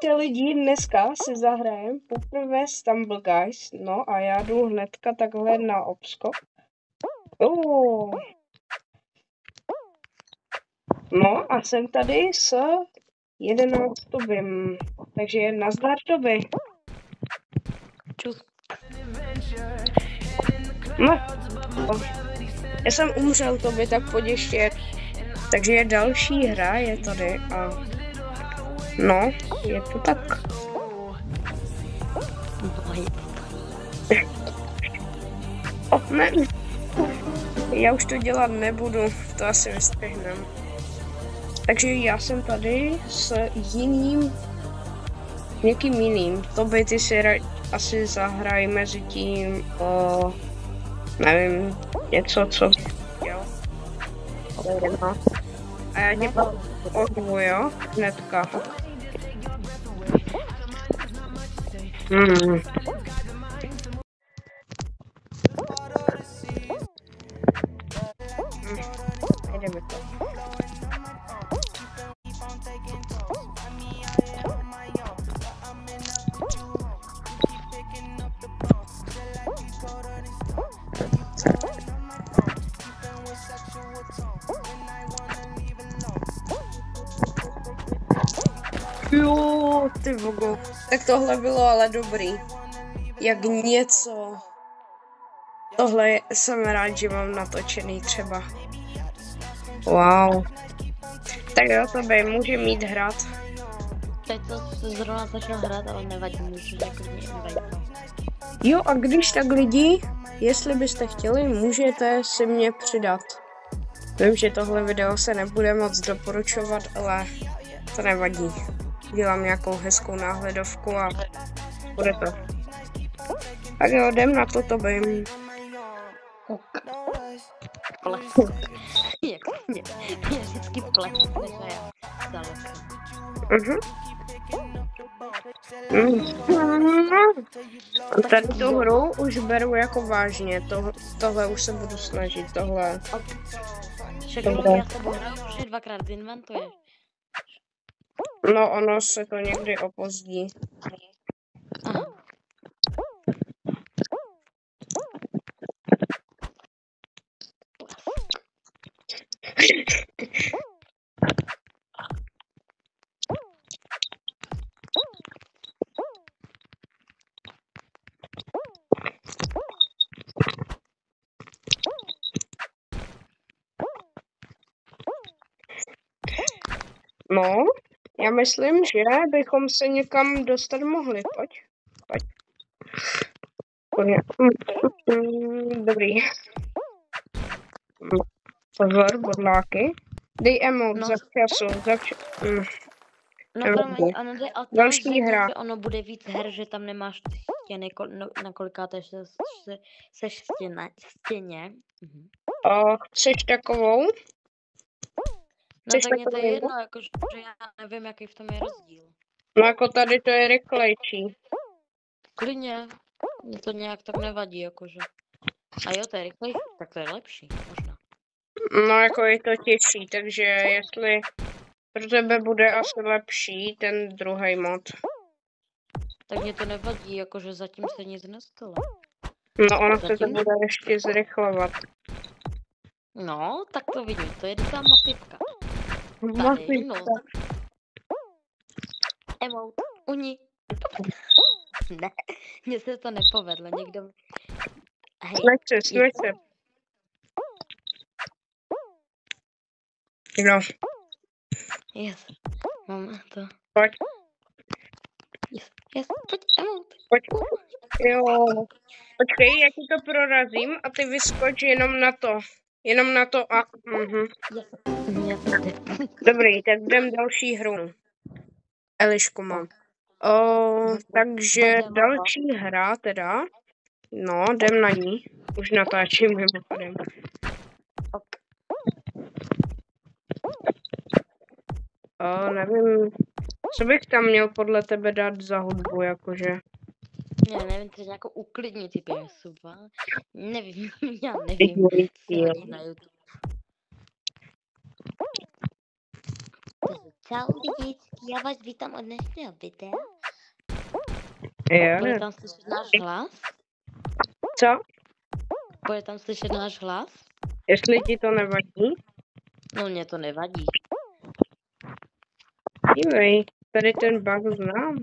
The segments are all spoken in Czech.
ty lidi, dneska si zahrajem poprvé Stumble Guys, no a já jdu hnedka takhle na obskok. No a jsem tady s 11 Tobym, takže nazdar Toby. Čus. No, já jsem umřel Toby, tak pojď ještě. Takže další hra je tady a no, je to tak. Ne. Já už to dělat nebudu, to asi vystřihnem. Takže já jsem tady s někým jiným. Toby, ty si asi zahraj mezi tím, nevím, něco, co jo. A já tě ozvu, jo, hnedka. Jdeme to. Jo, ty vogo. Tak tohle bylo ale dobrý. Jak něco. Tohle jsem rád, že mám natočený třeba. Wow. Tak jo, Toby, může mít hrát. Teď to zrovna začal hrát, ale nevadí, můžu jako nevadí. Jo, a když tak lidi, jestli byste chtěli, můžete si mě přidat. Vím, že tohle video se nebude moc doporučovat, ale to nevadí. Dělám nějakou hezkou náhledovku a bude to. Tak jo, jdem na to, Toby. Je vždycky ples, než já daleko. Tady tu hru už beru jako vážně, tohle už se budu snažit, tohle. Však já se budu už 2krát inventuješ. No, ono se to někdy opozdí. Aha. No, já myslím, že bychom se někam dostat mohli, pojď. Dobrý. Pozor, bodláky. Dej emote No. za času, No promiň, ono jde o to, další hra. že ono bude víc her, že tam nemáš stěny, na kolikáté seš stěně. Chceš takovou? No tak mě to je jedno, jakože já nevím, jaký v tom je rozdíl. No jako tady to je rychlejší. Klidně, mě to nějak tak nevadí, jakože. A jo, to je rychlejší, tak to je lepší, možná. No jako je to těžší, takže jestli pro tebe bude asi lepší ten druhý mod. Tak mě to nevadí, jakože zatím se nic nestalo. No ono se to bude ještě zrychlovat. No, tak to vidím, to je rychlá masivka. Tady, no. Emote, uni. Ne, mně se to nepovedlo, někdo... Hej. Snaď se. No. Yes, mám to. Pojď. Yes, pojď, emote. Pojď. Jo. Počkej, já ti to prorazím a ty vyskoč jenom na to. Jenom na to a... Yes. Dobrý, tak jdem další hru. Elišku mám. Takže další hra teda. No, jdem na ní. Už natáčím mimochodem. Nevím, co bych tam měl podle tebe dát za hudbu, jakože. Já nevím, třeba nějakou uklidní ty pěsuva. Nevím, já nevím. Na YouTube. Čau lidičky, já vás vítám od dnešního videa. Jo, Bude tam slyšet náš hlas? co? Bude tam slyšet náš hlas? Jestli ti to nevadí? No mně to nevadí. Dívej, tady ten bug znám.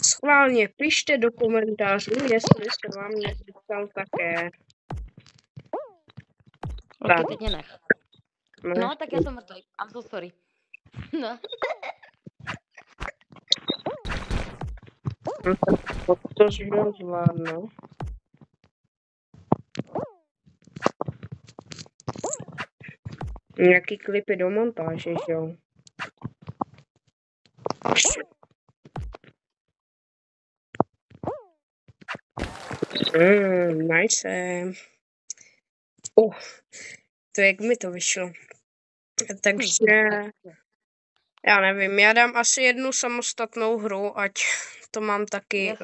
Schválně pište do komentářů, jestli se vám někdy stal také. Tak. Ok, teď mě nech. No, tak já jsem mrtvý. I'm so sorry. No. To žil zvládnu. Nějaký klipy do montáže, že jo? Nice. To jak mi to vyšlo. Takže já nevím, já dám asi jednu samostatnou hru, ať to mám taky.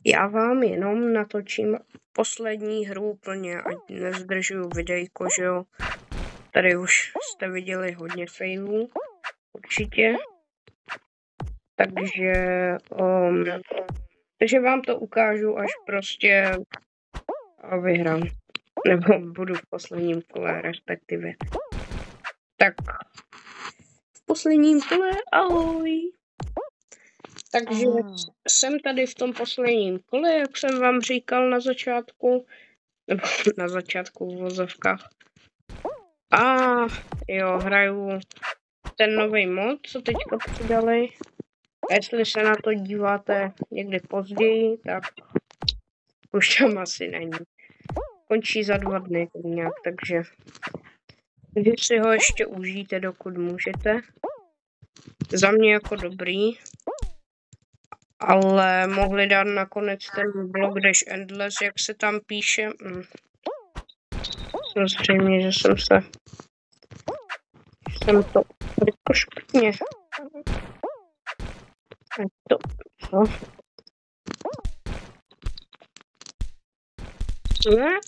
Já vám jenom natočím poslední hru úplně, ať nezdržuju videjko, že jo. Tady už jste viděli hodně failů, určitě. Takže vám to ukážu, až prostě vyhrám. Nebo budu v posledním kole, respektive. Tak, v posledním kole, ahoj. Takže jsem tady v tom posledním kole, jak jsem vám říkal na začátku, nebo na začátku v vozovkách. A jo, hraju ten nový mod, co teďka přidali. A jestli se na to díváte někdy později, tak už tam asi není. Končí za 2 dny nějak, takže vy si ho ještě užijte, dokud můžete. Za mě jako dobrý. Ale mohli dát nakonec ten blok dash endless, jak se tam píše. Samozřejmě, že jsem to jako špatně. No. Ne?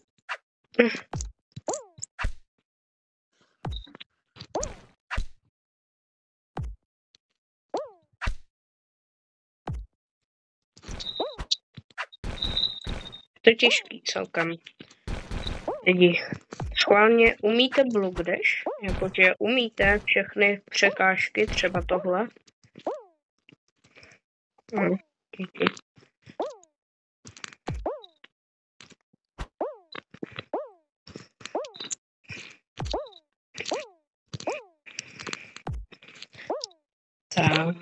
To je těžký celkem. Lidi, schválně umíte block dash? Jakože umíte všechny překážky, třeba tohle? Tak.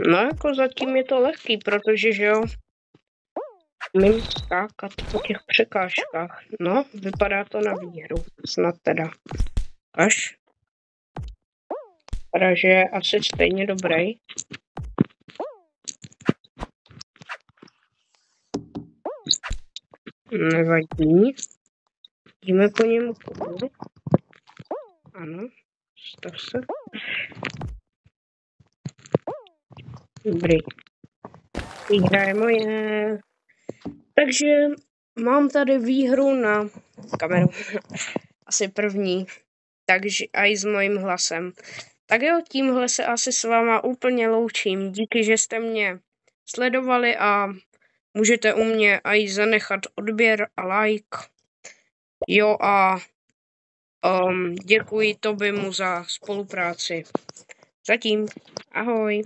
No jako zatím je to lehký, protože že jo, umím skákat po těch překážkách. No, vypadá to na výhru, snad teda. Až. Vypadá, že je asi stejně dobrý. Nevadí. Jdeme po němu kolu. Ano, stav se. Dobrý. Výhra je moje. Takže mám tady výhru na kameru. Asi první. Takže i s mojím hlasem. Tak jo, tímhle se asi s váma úplně loučím. Díky, že jste mě sledovali a můžete u mě i zanechat odběr a like. Jo a děkuji Tobimu za spolupráci. Zatím. Ahoj.